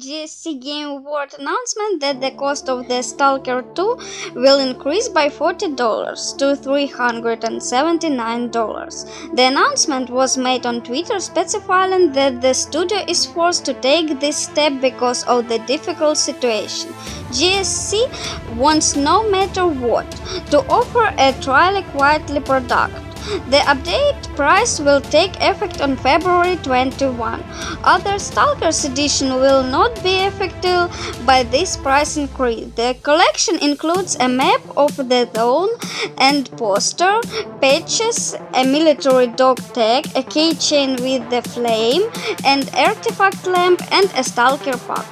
GSC Game Award announcement that the cost of the S.T.A.L.K.E.R 2 will increase by $40 to $379. The announcement was made on Twitter, specifying that the studio is forced to take this step because of the difficult situation. GSC wants, no matter what, to offer a trial quality product. The update price will take effect on February 21. Other S.T.A.L.K.E.R edition will not be affected by this price increase. The collection includes a map of the zone and poster, patches, a military dog tag, a keychain with the flame, and artifact lamp, and a S.T.A.L.K.E.R pack.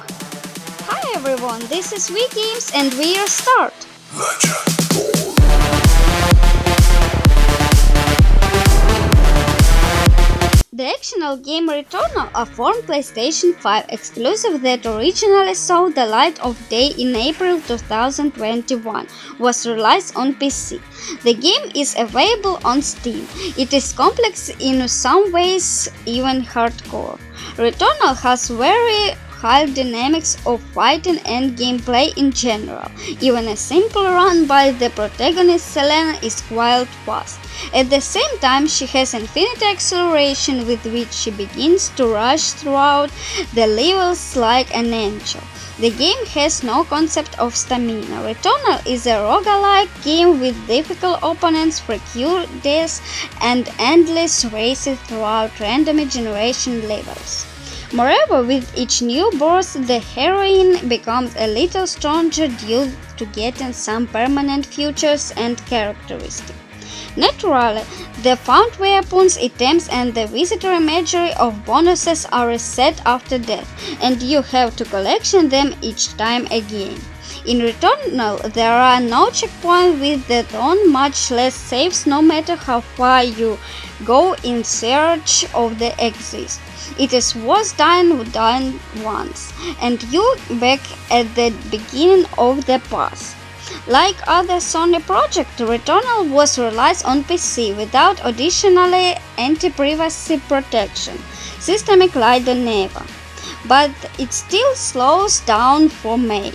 Hi everyone, this is ViGames and we are start. The actional game Returnal, a former PlayStation 5 exclusive that originally saw the light of day in April 2021, was released on PC. The game is available on Steam. It is complex in some ways, even hardcore. Returnal has very high dynamics of fighting and gameplay in general. Even a simple run by the protagonist Selena is quite fast. At the same time, she has infinite acceleration with which she begins to rush throughout the levels like an angel. The game has no concept of stamina. Returnal is a roguelike game with difficult opponents, precure deaths, and endless races throughout randomly generated levels. Moreover, with each new boss, the heroine becomes a little stronger due to getting some permanent features and characteristics. Naturally, the found weapons, items, and the visitor imagery of bonuses are reset after death, and you have to collect them each time again. In Returnal, there are no checkpoints with the zone, much less saves, no matter how far you go in search of the exit. It is worth dying once, and you back at the beginning of the path. Like other Sony projects, Returnal was released on PC without additional anti-privacy protection, systemic like the Neva, but it still slows down for me,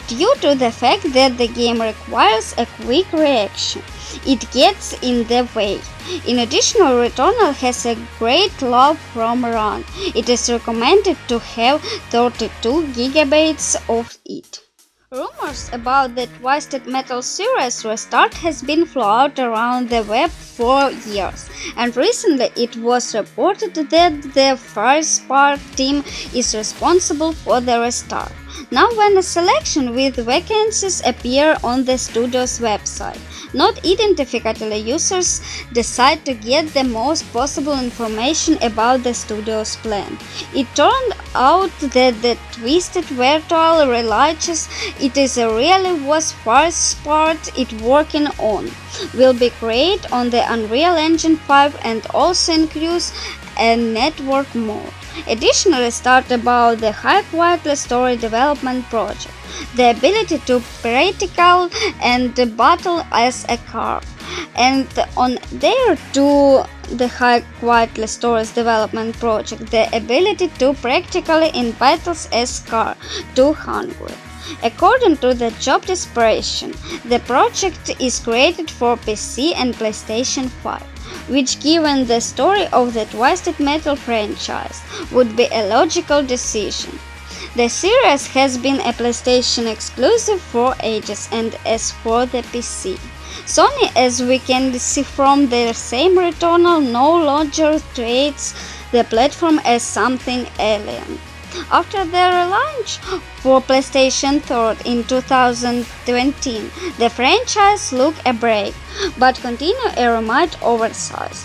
due to the fact that the game requires a quick reaction. It gets in the way. In addition, Returnal has a great love from run. It is recommended to have 32 GB of it. Rumors about the Twisted Metal series restart has been floated around the web for years, and recently it was reported that the First Spark team is responsible for the restart. Now when a selection with vacancies appear on the studio's website, not identified users decide to get the most possible information about the studio's plan. It turned out that the Twisted Virtual realizes it is really was first part it working on. Will be created on the Unreal Engine 5 and also includes a network mode. Additionally, start about the high-quality story development project, the ability to practical and battle as a car, and on there to the high-quality stories development project, the ability to practically in battles as car 200. According to the job description, the project is created for PC and PlayStation 5, which, given the story of the Twisted Metal franchise, would be a logical decision. The series has been a PlayStation exclusive for ages, and as for the PC, Sony, as we can see from their same Returnal, no longer treats the platform as something alien. After their relaunch for PlayStation 3 in 2020, the franchise took a break, but continued a remote oversight.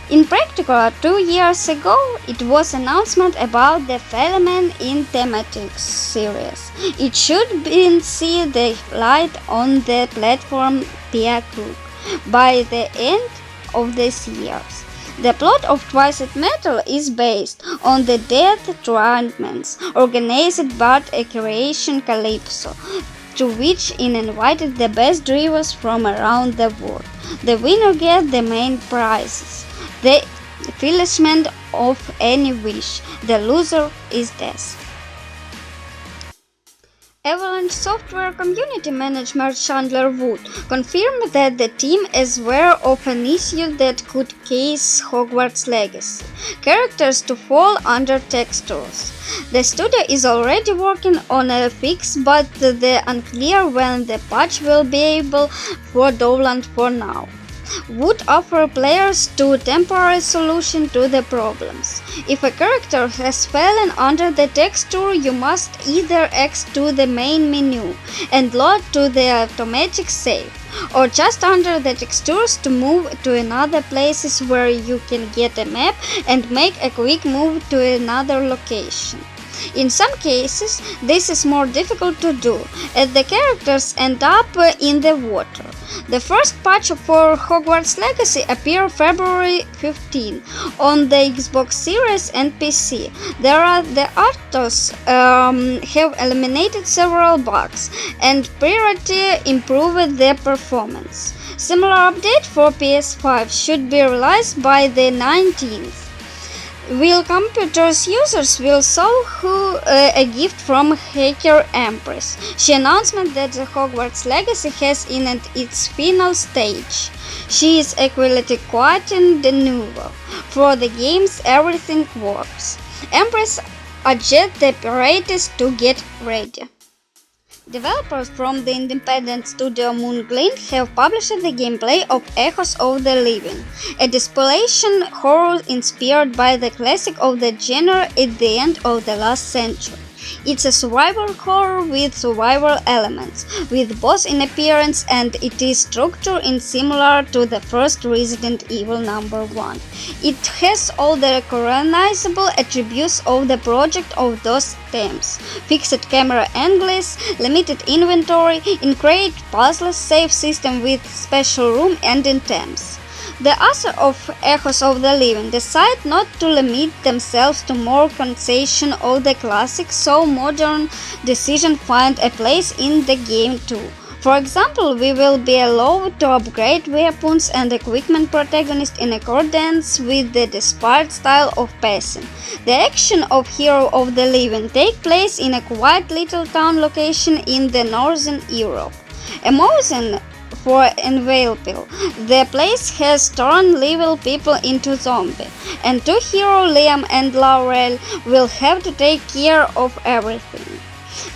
In particular, 2 years ago, it was announcement about the development in thematic series. It should be see the light on the platform PS by the end of this year. The plot of Twisted Metal is based on the death tournaments organized by a creation Calypso, to which it invited the best drivers from around the world. The winner gets the main prizes, the fulfillment of any wish. The loser is death. Avalanche Software community manager Chandler Wood confirmed that the team is aware of an issue that could cause Hogwarts Legacy characters to fall under textures. The studio is already working on a fix, but the unclear when the patch will be able for Dowland for now. Would offer players two temporary solutions to the problems. If a character has fallen under the texture, you must either exit to the main menu and load to the automatic save, or just under the textures to move to another places where you can get a map and make a quick move to another location. In some cases, this is more difficult to do, as the characters end up in the water. The first patch for Hogwarts Legacy appeared February 15 on the Xbox Series and PC. The authors have eliminated several bugs and priority improved their performance. Similar update for PS5 should be released by the 19th. Will computers users will solve a gift from hacker Empress. She announced that the Hogwarts Legacy has in its final stage. She is equally quiet and novel. For the games, everything works. Empress urged the pirates to get ready. Developers from the independent studio Moonglint have published the gameplay of Echoes of the Living, a distillation horror inspired by the classic of the genre at the end of the last century. It's a survival horror with survival elements, with both in appearance and it is structured in similar to the first Resident Evil #1. It has all the recognizable attributes of the project of those themes: fixed camera angles, limited inventory, increased puzzles, save system with special room and items. The author of Echoes of the Living decided not to limit themselves to more concession of the classic, so modern decisions find a place in the game too. For example, we will be allowed to upgrade weapons and equipment protagonists in accordance with the desired style of passing. The action of Hero of the Living takes place in a quiet little town location in the northern Europe. Amazing for invaluable. The place has turned living people into zombies, and two heroes, Liam and Laurel, will have to take care of everything.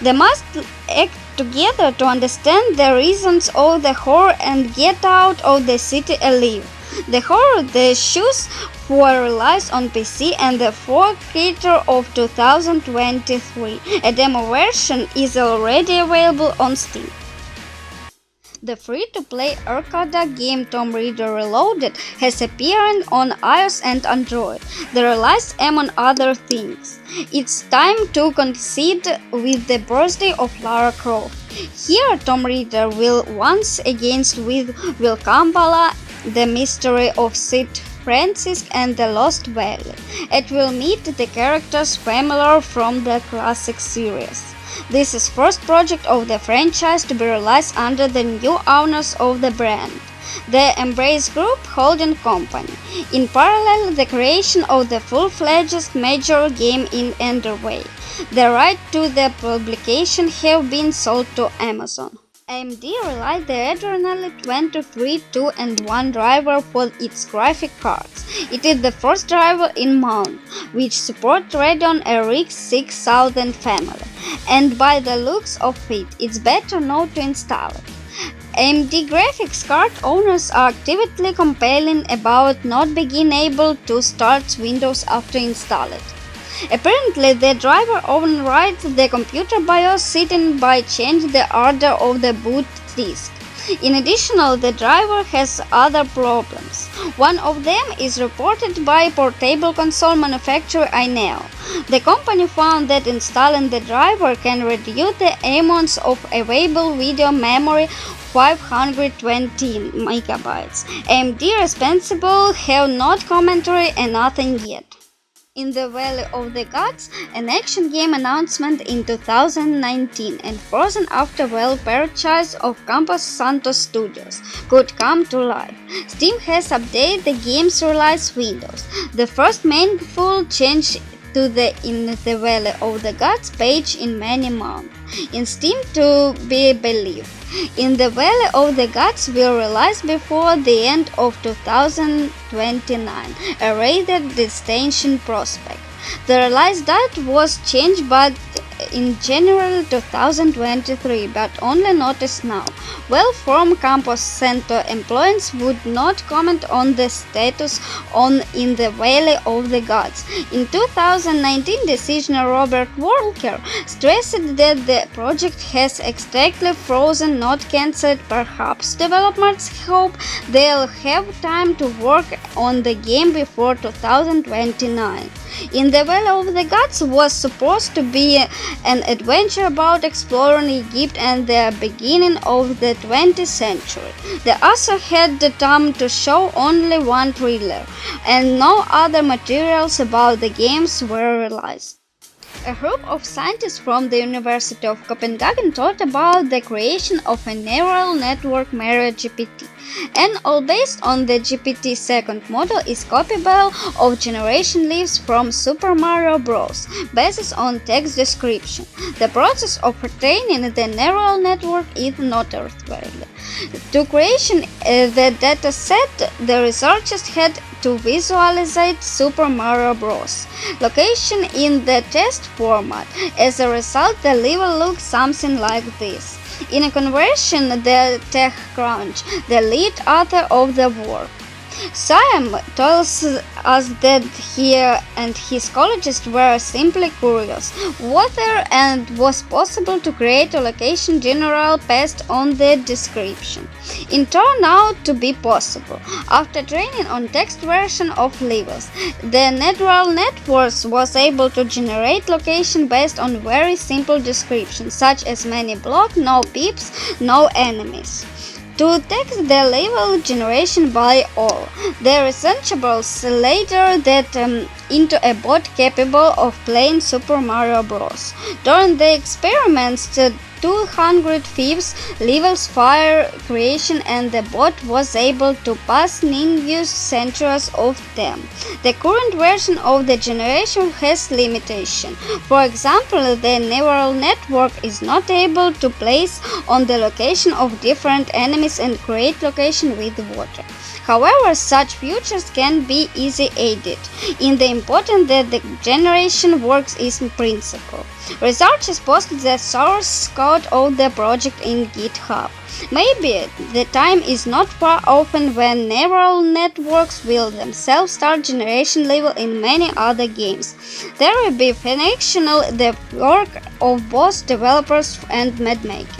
They must act together to understand the reasons of the horror and get out of the city alive. The horror The Shoes were released on PC and the 4th of 2023. A demo version is already available on Steam. The free-to-play arcade game Tomb Raider Reloaded has appeared on iOS and Android. The release among other things. It's time to coincide with the birthday of Lara Croft. Here, Tomb Raider will once again with Wilkambala, the mystery of St. Francis and the Lost Valley. It will meet the characters familiar from the classic series. This is first project of the franchise to be released under the new owners of the brand, the Embrace Group holding company. In parallel, the creation of the full-fledged major game is underway. The rights to the publication have been sold to Amazon. AMD released the Returnal 23.2-in-1 driver for its graphic cards. It is the first driver in month, which supports Radeon RX 6000 family, and by the looks of it, it's better not to install it. AMD graphics card owners are actively complaining about not being able to start Windows after install it. Apparently, the driver overrides the computer BIOS setting by changing the order of the boot disk. In addition, the driver has other problems. One of them is reported by portable console manufacturer Intel. The company found that installing the driver can reduce the amount of available video memory 520 MB. AMD responsible have not commented on nothing yet. In the Valley of the Gods, an action game announcement in 2019 and frozen after purchase of Campos Santos Studios could come to life. Steam has updated the game's release windows. The first meaningful change to the In the Valley of the Gods page in many months. In Steam to be believed. In the Valley of the Gods will release before the end of 2029, a rather distant prospect. The release date was changed but in January 2023, but only noticed now. Well-formed campus center employees would not comment on the status on In the Valley of the Gods. In 2019, decision Robert Walker stressed that the project has exactly frozen, not cancelled. Perhaps developers hope they'll have time to work on the game before 2029. In the Valley of the Gods was supposed to be an adventure about exploring Egypt and the beginning of the 20th century. The author had the time to show only one trailer, and no other materials about the games were released. A group of scientists from the University of Copenhagen thought about the creation of a neural network Mario GPT. And all based on the GPT second model is capable of generation leaves from Super Mario Bros. Based on text description. The process of training the neural network is not earthly. To create the dataset, the researchers had to visualize Super Mario Bros. Location in the test format. As a result, the level looks something like this. In a conversion, the TechCrunch, the lead author of the work, Sam tells us that he and his colleagues were simply curious whether and was possible to create a location general based on the description. It turned out to be possible. After training on text version of levels, the neural network was able to generate location based on very simple descriptions such as many blocks, no peeps, no enemies. To text the level generation by all. The researchers later that into a bot capable of playing Super Mario Bros. During the experiments, 205 levels fire creation and the bot was able to pass numerous centuries of them. The current version of the generation has limitations. For example, the neural network is not able to place on the location of different enemies and create location with water. However, such features can be easily added. In the important that the generation works is in principle. Researchers posted the source code of the project in GitHub. Maybe the time is not far off when neural networks will themselves start generation level in many other games. There will be functional the work of both developers and madmakers.